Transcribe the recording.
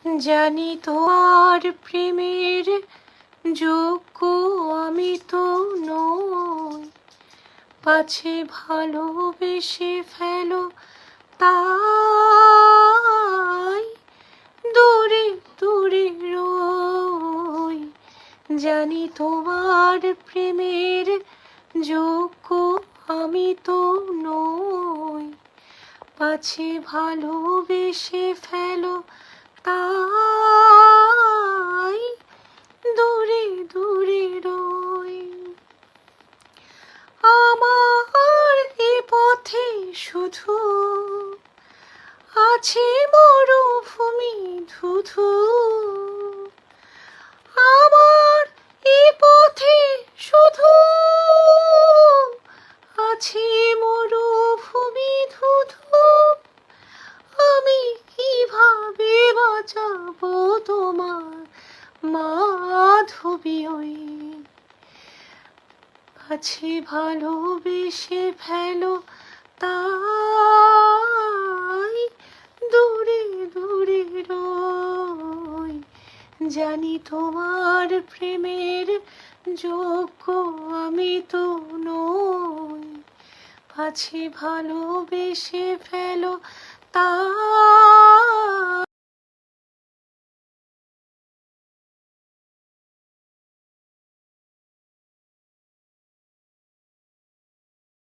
জানি তোমার প্রেমের যোগ্য আমি তো নই, পাছে ভালোবেসে ফেলো তাই দূরে দূরে রই। জানি তোমার প্রেমের যোগ্য আমি তো নই, পাছে ভালোবেসে ফেলো তাই দূরে দূরে রই। আমার এ পথে শুধু আছে মরুভূমি ধুধু, আমার এ পথে শুধু আছে মরুভূমি ধুধু, আমি কিভাবে বাঁচাবো তোমার মাধবী ওই। আছে ভালোবেসে ফেলো তাই দূরে দূরে রই। জানি তোমার প্রেমের যোগ্য আমি তো নই, পাছে ভালোবেসে ফেলো তাই